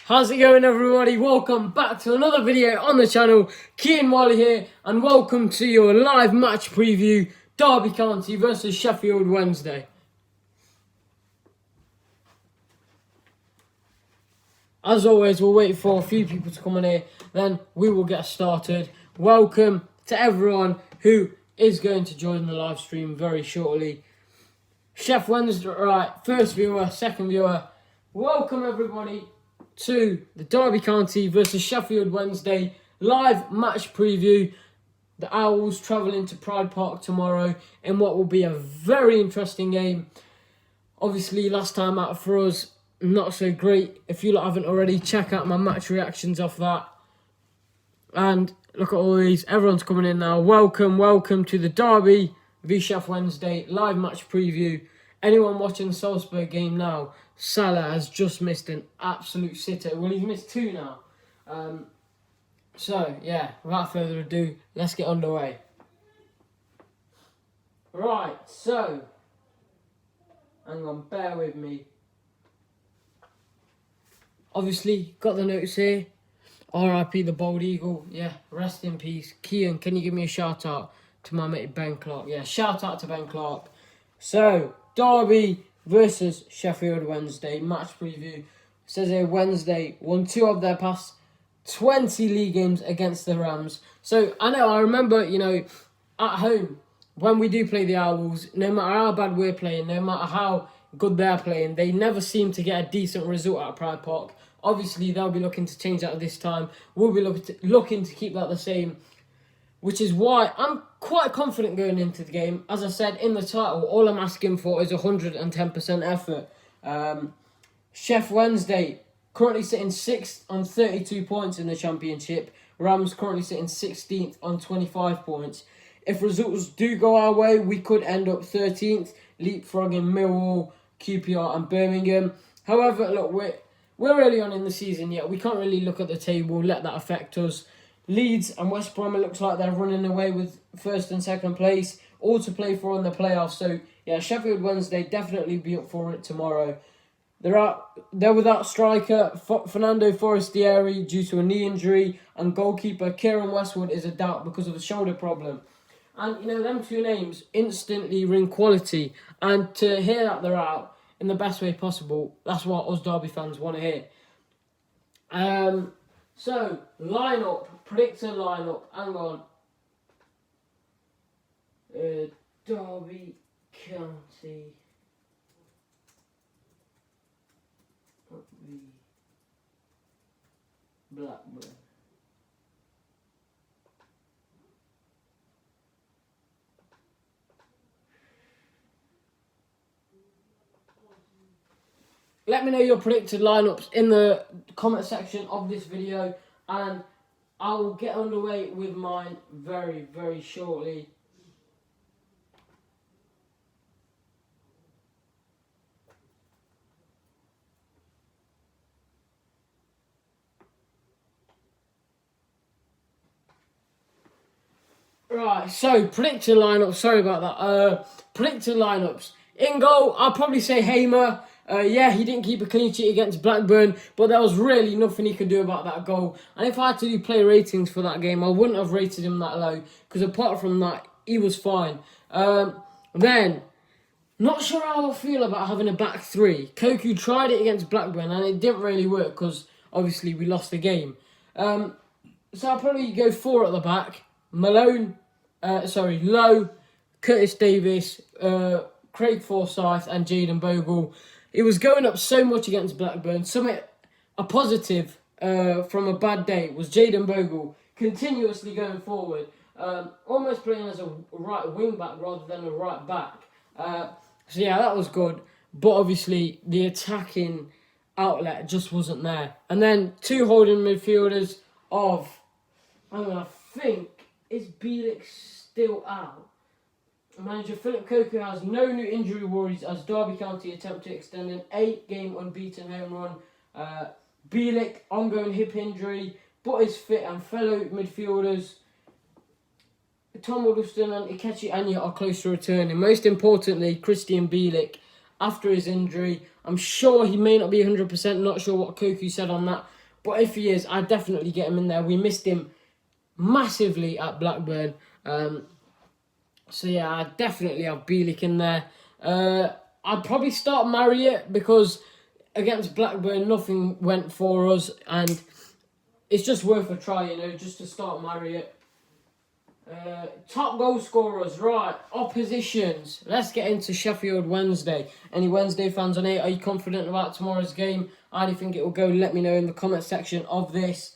How's it going, everybody? Welcome back to another video on the channel. Kean Wiley here, and welcome to your live match preview, Derby County versus Sheffield Wednesday. As always, we'll wait for a few people to come in here, then we will get started. Welcome to everyone who is going to join the live stream very shortly. Chef Wednesday, right, first viewer, second viewer, welcome everybody to the Derby County versus Sheffield Wednesday live match preview. The Owls travelling to Pride Park tomorrow in what will be a very interesting game. Obviously, last time out for us, not so great. If you lot haven't already, check out my match reactions off that. And look at all these. Everyone's coming in now. Welcome to the Derby v Sheff Wednesday live match preview. Anyone watching the Salzburg game now, Salah has just missed an absolute sitter. Well, he's missed two now. So, yeah, without further ado, let's get underway. Right, so, hang on, bear with me. Obviously, got the notes here. R.I.P. the Bold Eagle. Yeah, rest in peace. Kean, can you give me a shout out to my mate Ben Clark? Yeah, shout out to Ben Clark. So, Derby versus Sheffield Wednesday match preview. It says here Wednesday won 2 of their past 20 league games against the Rams. So I remember, at home when we do play the Owls, no matter how bad we're playing, no matter how good they're playing, they never seem to get a decent result at Pride Park. Obviously, they'll be looking to change that this time. We'll be looking to keep that the same, which is why I'm quite confident going into the game. As I said in the title, all I'm asking for is 110% effort. Sheff Wednesday currently sitting 6th on 32 points in the Championship. Rams currently sitting 16th on 25 points. If results do go our way, we could end up 13th, leapfrogging Millwall, QPR and Birmingham. However, look, we're early on in the season yet. We can't really look at the table, let that affect us. Leeds and West Brom, it looks like they're running away with first and second place, all to play for in the playoffs. So, yeah, Sheffield Wednesday definitely be up for it tomorrow. They're without striker Fernando Forestieri due to a knee injury, and goalkeeper Kieran Westwood is a doubt because of a shoulder problem. And, them two names instantly ring quality. And to hear that they're out in the best way possible, that's what us Derby fans want to hear. So, predictor lineup, hang on. Derby County. Blackburn. Let me know your predicted lineups in the comment section of this video, and I will get underway with mine very, very shortly. Right, so predicted lineups. Sorry about that. Predicted lineups. In goal, I'll probably say Hamer. Yeah, he didn't keep a clean sheet against Blackburn, but there was really nothing he could do about that goal. And if I had to do player ratings for that game, I wouldn't have rated him that low, because apart from that, he was fine. Then, not sure how I feel about having a back three. Koku tried it against Blackburn, and it didn't really work, because obviously we lost the game. So I'll probably go 4 at the back. Lowe, Curtis Davis, Craig Forsyth and Jayden Bogle. It was going up so much against Blackburn. A positive from a bad day was Jayden Bogle continuously going forward, almost playing as a right wing back rather than a right back. So yeah, that was good. But obviously the attacking outlet just wasn't there. And then 2 holding midfielders of, I think, is Bielik still out? Manager Philip Koku has no new injury worries as Derby County attempt to extend an 8-game unbeaten home run. Bielik, ongoing hip injury, but is fit, and fellow midfielders Tom Waddleston and Ikechi Anya are close to returning. Most importantly, Christian Bielik after his injury. I'm sure he may not be 100%, not sure what Koku said on that. But if he is, I'd definitely get him in there. We missed him massively at Blackburn. So yeah, I'd definitely have Bielik in there. I'd probably start Marriott because against Blackburn, nothing went for us. And it's just worth a try, just to start Marriott. Top goal scorers, right, oppositions. Let's get into Sheffield Wednesday. Any Wednesday fans on it? Are you confident about tomorrow's game? How do you think it will go? Let me know in the comment section of this.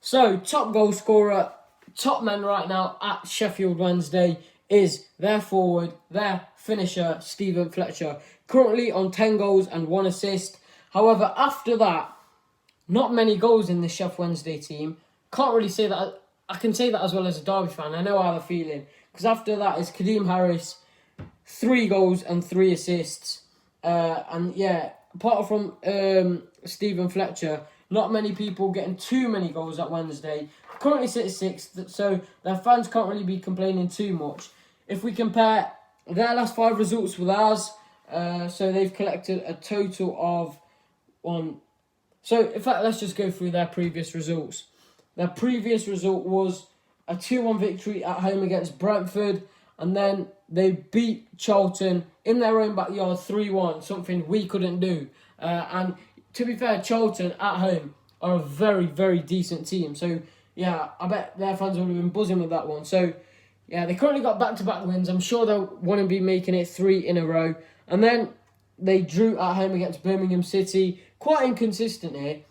So, top goal scorer, top men right now at Sheffield Wednesday is their forward, their finisher, Stephen Fletcher. Currently on 10 goals and 1 assist. However, after that, not many goals in the Sheff Wednesday team. Can't really say that. I can say that as well as a Derby fan. I know how they're feeling. Because after that is Kadeem Harris, 3 goals and 3 assists. And yeah, apart from Stephen Fletcher, not many people getting too many goals at Wednesday. Currently sit 6th, so their fans can't really be complaining too much. If we compare their last 5 results with ours, so they've collected a total of 1. So, in fact, let's just go through their previous results. Their previous result was a 2-1 victory at home against Brentford, and then they beat Charlton in their own backyard 3-1, something we couldn't do. And to be fair, Charlton at home are a very, very decent team. So, yeah, I bet their fans would have been buzzing with that one. So, yeah, they currently got back-to-back wins. I'm sure they'll want to be making it 3 in a row. And then they drew at home against Birmingham City. Quite inconsistent here.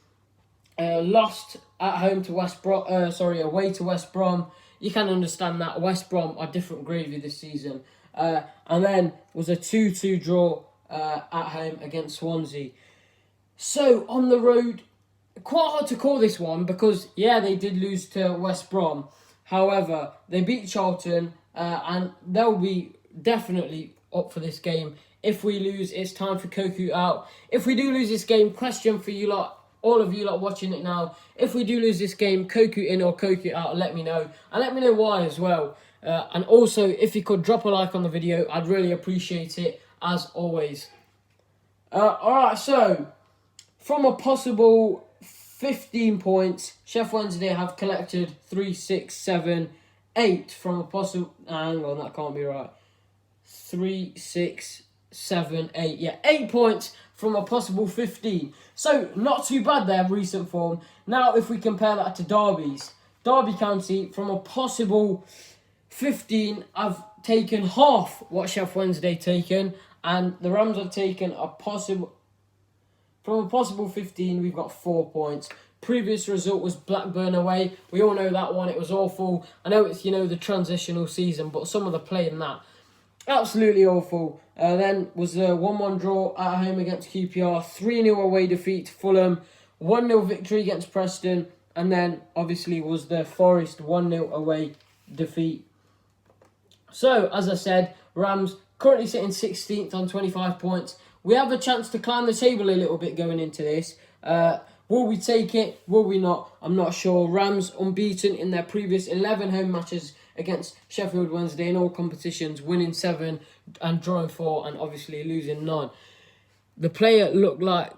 Lost at home to away to West Brom. You can understand that. West Brom are different gravy this season. And then was a 2-2 draw at home against Swansea. So, on the road, quite hard to call this one because, yeah, they did lose to West Brom. However, they beat Charlton and they'll be definitely up for this game. If we lose, it's time for Koku out. If we do lose this game, question for you lot, all of you lot watching it now. If we do lose this game, Koku in or Koku out, let me know. And let me know why as well. And also, if you could drop a like on the video, I'd really appreciate it, as always. Alright, so, from a possible 15 points, Sheff Wednesday have collected 3, 6, 7, 8 from a possible... Hang on, that can't be right. 3, 6, 7, 8. Yeah, 8 points from a possible 15. So, not too bad there, recent form. Now, if we compare that to Derby's. Derby County, from a possible 15, have taken half what Sheff Wednesday taken. And the Rams have taken a possible... From a possible 15, we've got 4 points. Previous result was Blackburn away. We all know that one. It was awful. I know it's, the transitional season, but some of the play in that, absolutely awful. Then was a 1-1 draw at home against QPR. 3-0 away defeat to Fulham. 1-0 victory against Preston. And then, obviously, was the Forest 1-0 away defeat. So, as I said, Rams currently sitting 16th on 25 points. We have a chance to climb the table a little bit going into this. Will we take it? Will we not? I'm not sure. Rams unbeaten in their previous 11 home matches against Sheffield Wednesday in all competitions, winning 7 and drawing 4 and obviously losing none. The player looked like...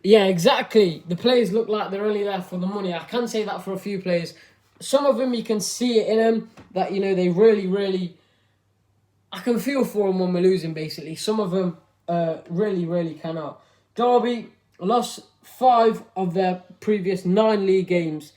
Yeah, exactly. The players look like they're only there for the money. I can say that for a few players. Some of them, you can see it in them that, they really, really... I can feel for them when we're losing, basically. Some of them... really, really cannot. Derby lost 5 of their previous 9 league games,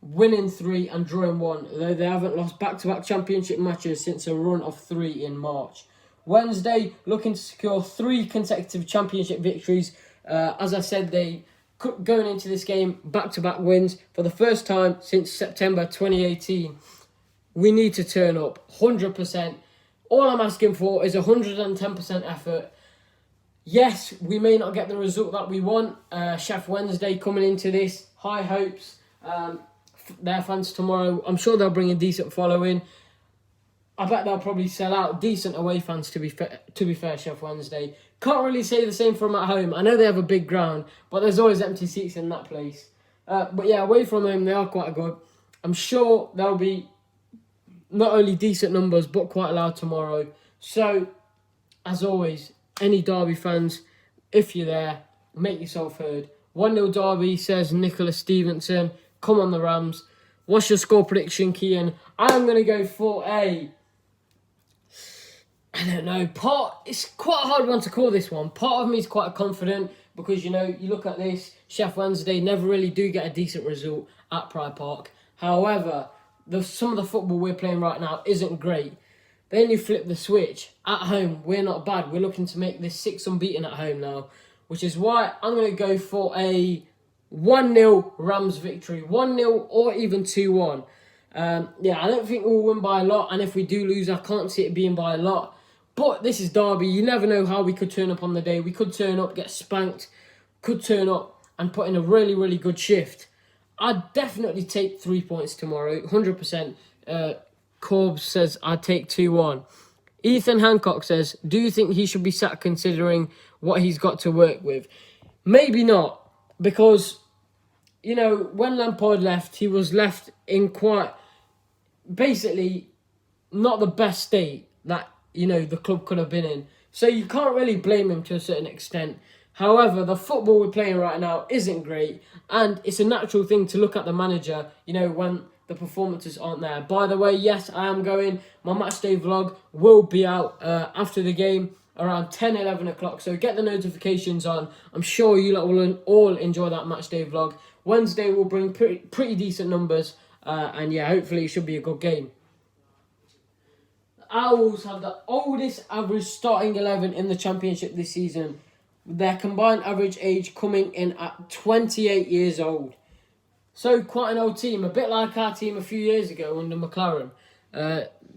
winning 3 and drawing 1, though they haven't lost back-to-back championship matches since a run of 3 in March. Wednesday looking to secure 3 consecutive championship victories. As I said, they going into this game back-to-back wins for the first time since September 2018. We need to turn up 100%. All I'm asking for is 110% effort. Yes, we may not get the result that we want. Sheff Wednesday coming into this, high hopes. Their fans tomorrow, I'm sure they'll bring a decent following. I bet they'll probably sell out. Decent away fans, to be fair, Sheff Wednesday. Can't really say the same from at home. I know they have a big ground, but there's always empty seats in that place. But yeah, away from home, they are quite good. I'm sure there'll be not only decent numbers, but quite loud tomorrow. So, as always, any Derby fans, if you're there, make yourself heard. 1-0 Derby, says Nicholas Stevenson. Come on the Rams. What's your score prediction, Kian? I'm going to go for I don't know. It's quite a hard one to call, this one. Part of me is quite confident because, you look at this, Sheff Wednesday never really do get a decent result at Pride Park. However, some of the football we're playing right now isn't great. Then you flip the switch. At home, we're not bad. We're looking to make this 6 unbeaten at home now, which is why I'm going to go for a 1-0 Rams victory. 1-0 or even 2-1. I don't think we'll win by a lot, and if we do lose, I can't see it being by a lot. But this is Derby. You never know how we could turn up on the day. We could turn up, get spanked, could turn up and put in a really, really good shift. I'd definitely take 3 points tomorrow, 100%. Corbs says I'd take 2-1. Ethan Hancock says, do you think he should be sacked considering what he's got to work with? Maybe not, because, when Lampard left, he was left in quite, basically, not the best state that, the club could have been in. So you can't really blame him to a certain extent. However, the football we're playing right now isn't great, and it's a natural thing to look at the manager, when the performances aren't there. By the way, yes, I am going. My matchday vlog will be out after the game around 10, 11 o'clock. So get the notifications on. I'm sure you lot will all enjoy that matchday vlog. Wednesday will bring pretty decent numbers. And yeah, hopefully it should be a good game. The Owls have the oldest average starting 11 in the Championship this season. Their combined average age coming in at 28 years old. So quite an old team, a bit like our team a few years ago under McLaren.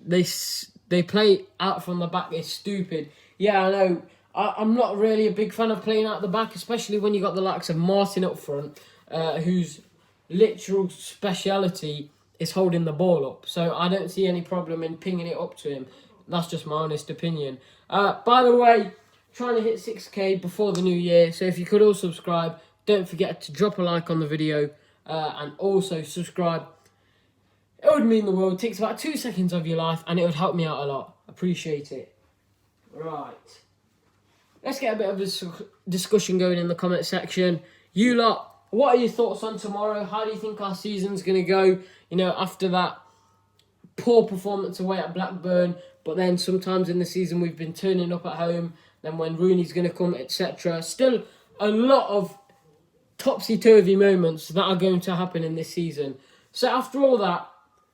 They play out from the back. They're stupid. Yeah, I know. I'm not really a big fan of playing out the back, especially when you got the likes of Martin up front, whose literal speciality is holding the ball up. So I don't see any problem in pinging it up to him. That's just my honest opinion. By the way, trying to hit 6k before the new year. So if you could all subscribe, don't forget to drop a like on the video. And also subscribe. It would mean the world. It takes about 2 seconds of your life and it would help me out a lot. Appreciate it. Right. Let's get a bit of a discussion going in the comment section. You lot, what are your thoughts on tomorrow? How do you think our season's going to go? After that poor performance away at Blackburn, but then sometimes in the season we've been turning up at home. Then when Rooney's going to come, etc. Still a lot of topsy-turvy moments that are going to happen in this season. So after all that,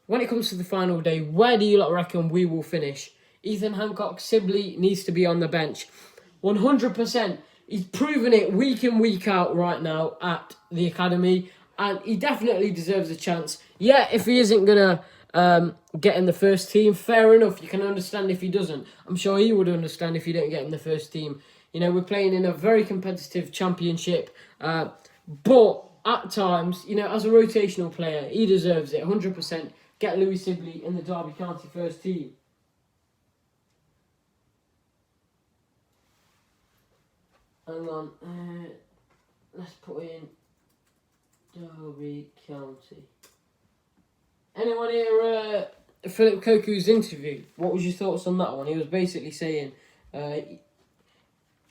when it comes to the final day, where do you lot reckon we will finish? Ethan Hancock Sibley needs to be on the bench. 100%. He's proven it week in, week out right now at the academy, and he definitely deserves a chance. Yeah, if he isn't going to get in the first team, fair enough. You can understand if he doesn't. I'm sure he would understand if you don't get in the first team. We're playing in a very competitive championship, but at times, as a rotational player, he deserves it, 100%. Get Louis Sibley in the Derby County first team. Hang on. Let's put in Derby County. Anyone hear Philip Koku's interview? What was your thoughts on that one? He was basically saying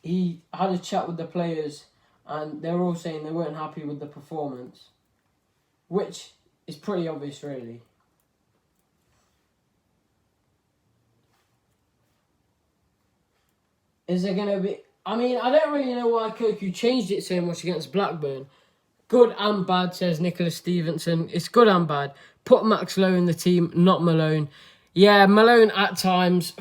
he had a chat with the players, and they were all saying they weren't happy with the performance, which is pretty obvious, really. Is there going to be... I don't really know why Koku changed it so much against Blackburn. Good and bad, says Nicholas Stevenson. It's good and bad. Put Max Lowe in the team, not Malone. Yeah, Malone at times...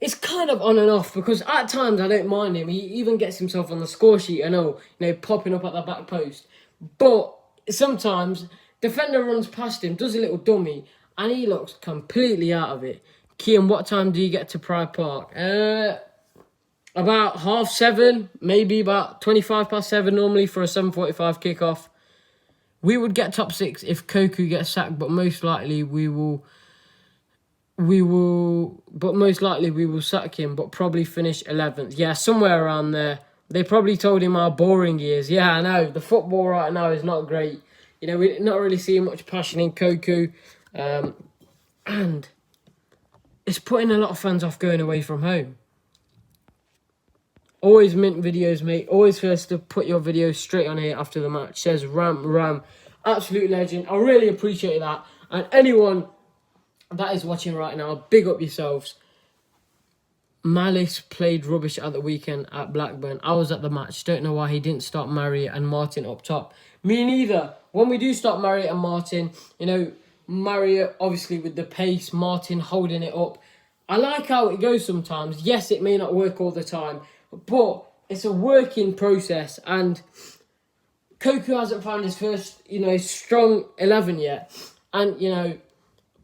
It's kind of on and off, because at times I don't mind him. He even gets himself on the score sheet, I know, popping up at the back post. But sometimes, defender runs past him, does a little dummy, and he looks completely out of it. Kian, what time do you get to Pride Park? About 7:30, maybe about 7:25 normally for a 7:45 kickoff. We would get top 6 if Koku gets sacked, but most likely we will sack him, but probably finish 11th. Yeah, somewhere around there. They probably told him how boring he is. Yeah, I know. The football right now is not great. We're not really seeing much passion in Koku. And it's putting a lot of fans off going away from home. Always mint videos, mate. Always first to put your videos straight on here after the match. Says Ram. Absolute legend. I really appreciate that. And anyone that is watching right now, big up yourselves. Malice played rubbish at the weekend at Blackburn. I was at the match. Don't know why he didn't start Marriott and Martin up top. Me neither. When we do start Marriott and Martin, you know, Marriott obviously with the pace, Martin holding it up. I like how it goes sometimes. Yes, it may not work all the time, but it's a working process. And Koku hasn't found his first, strong 11 yet. And,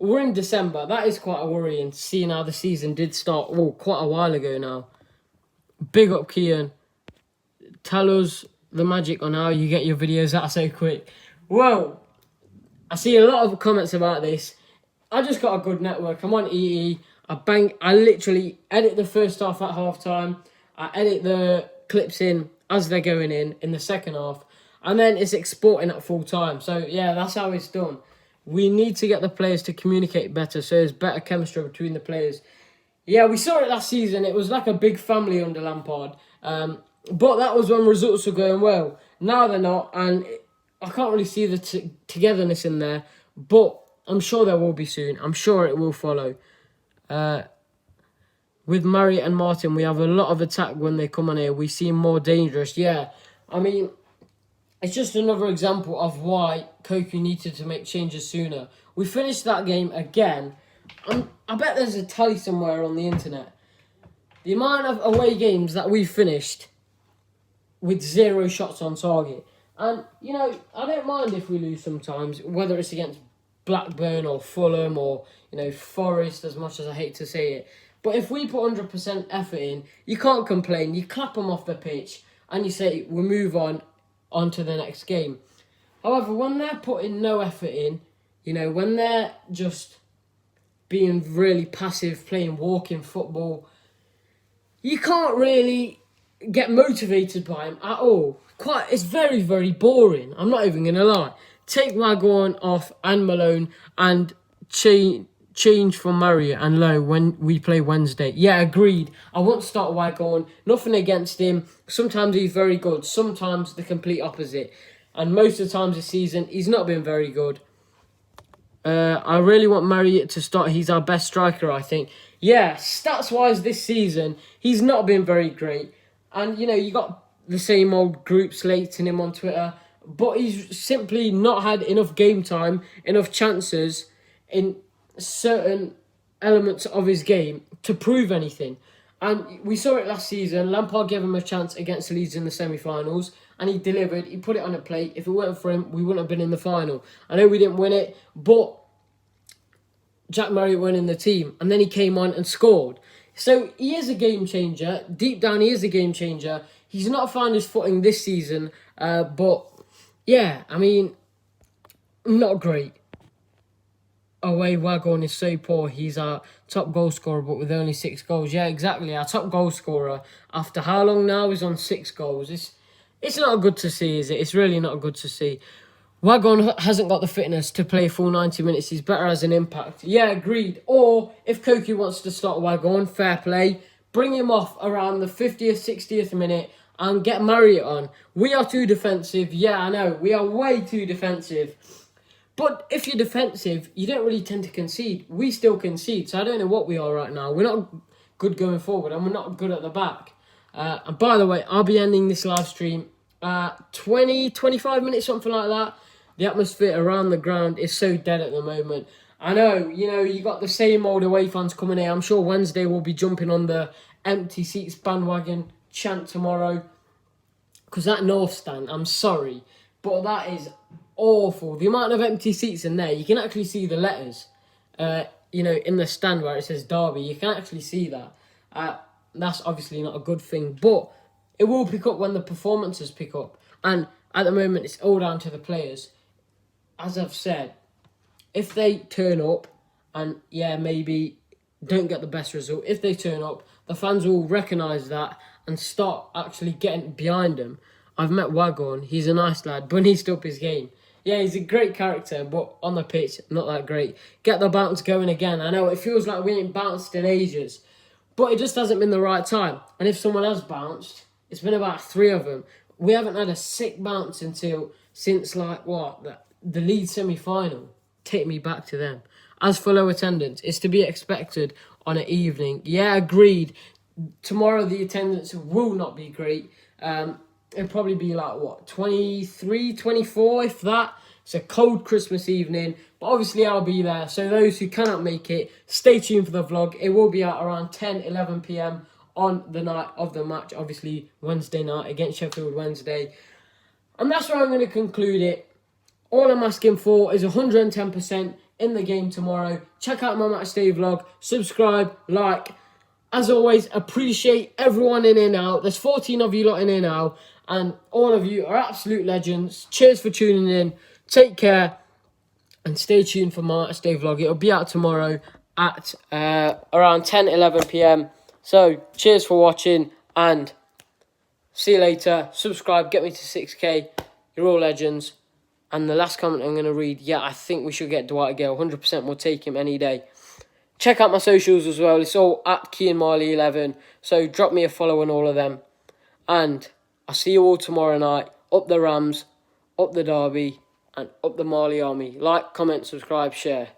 we're in December. That is quite a worrying, seeing how the season did start, quite a while ago now. Big up, Kian. Tell us the magic on how you get your videos out so quick. Well, I see a lot of comments about this. I just got a good network. I'm on EE. I literally edit the first half at half-time. I edit the clips in as they're going in the second half. And then it's exporting at full time. So, yeah, that's how it's done. We need to get the players to communicate better so there's better chemistry between the players. Yeah, we saw it last season. It was like a big family under Lampard. But that was when results were going well. Now they're not, and I can't really see the togetherness in there. But I'm sure there will be soon. I'm sure it will follow. With Marriott and Martin, we have a lot of attack when they come on here. We seem more dangerous. Yeah, I mean, it's just another example of why Koku needed to make changes sooner. We finished that game again. I bet there's a tally somewhere on the internet. The amount of away games that we finished with 0 shots on target. And, I don't mind if we lose sometimes, whether it's against Blackburn or Fulham or, Forest, as much as I hate to say it. But if we put 100% effort in, you can't complain. You clap them off the pitch and you say, we'll move on to the next game. However, when they're putting no effort in, when they're just being really passive, playing walking football, you can't really get motivated by them at all. It's very, very boring. I'm not even going to lie. Take Waghorn off and Malone and change for Marriott and Lowe when we play Wednesday. Yeah, agreed. I won't start Waghorn. Nothing against him. Sometimes he's very good. Sometimes the complete opposite. And most of the times this season, he's not been very good. I really want Marriott to start. He's our best striker, I think. Yeah, stats-wise this season, he's not been very great. And, you got the same old group slating him on Twitter. But he's simply not had enough game time, enough chances in certain elements of his game to prove anything. And we saw it last season. Lampard gave him a chance against Leeds in the semi-finals. And he delivered. He put it on a plate. If it weren't for him, we wouldn't have been in the final. I know we didn't win it, but Jack Marriott went in the team. And then he came on and scored. So he is a game changer. Deep down, he is a game changer. He's not found his footing this season. But, yeah, I mean, not great. Away, Waghorn is so poor. He's our top goal scorer, but with only 6 goals. Yeah, exactly. Our top goal scorer, after how long now, is on 6 goals. It's not good to see, is it? It's really not good to see. Waghorn hasn't got the fitness to play full 90 minutes. He's better as an impact. Yeah, agreed. Or, if Koku wants to start Waghorn, fair play. Bring him off around the 50th, 60th minute and get Marriott on. We are too defensive. Yeah, I know. We are way too defensive. But if you're defensive, you don't really tend to concede. We still concede, so I don't know what we are right now. We're not good going forward, and we're not good at the back. And by the way, I'll be ending this live stream at 25 minutes, something like that. The atmosphere around the ground is so dead at the moment. I know, you got the same old away fans coming here. I'm sure Wednesday will be jumping on the empty seats bandwagon chant tomorrow. Because that North stand, I'm sorry, but that is awful. The amount of empty seats in there, you can actually see the letters, in the stand where it says Derby. You can actually see that. That's obviously not a good thing, but it will pick up when the performances pick up. And at the moment, it's all down to the players. As I've said, if they turn up and, maybe don't get the best result, if they turn up, the fans will recognise that and start actually getting behind them. I've met Waghorn. He's a nice lad, but he needs to up his game. Yeah, he's a great character, but on the pitch, not that great. Get the bounce going again. I know it feels like we ain't bounced in ages, but it just hasn't been the right time. And if someone has bounced, It's been about 3 of them. We haven't had a sick bounce since like the Leeds semi-final. Take me back to them. As for low attendance, it's to be expected on an evening. Yeah, agreed. Tomorrow the attendance will not be great. It'll probably be like 23, 24, if that. It's a cold Christmas evening, but obviously I'll be there. So those who cannot make it, stay tuned for the vlog. It will be at around 10, 11 p.m. on the night of the match, obviously Wednesday night against Sheffield Wednesday. And that's where I'm going to conclude it. All I'm asking for is 110% in the game tomorrow. Check out my match day vlog. Subscribe, like. As always, appreciate everyone in here now. There's 14 of you lot in here now. And all of you are absolute legends. Cheers for tuning in. Take care. And stay tuned for my match day vlog. It'll be out tomorrow at around 10, 11 p.m. So, cheers for watching. And see you later. Subscribe. Get me to 6K. You're all legends. And the last comment I'm going to read. Yeah, I think we should get Dwight Gale. 100% we'll take him any day. Check out my socials as well. It's all at KeanMarley11. So drop me a follow on all of them. And I'll see you all tomorrow night. Up the Rams, up the Derby, and up the Marley Army. Like, comment, subscribe, share.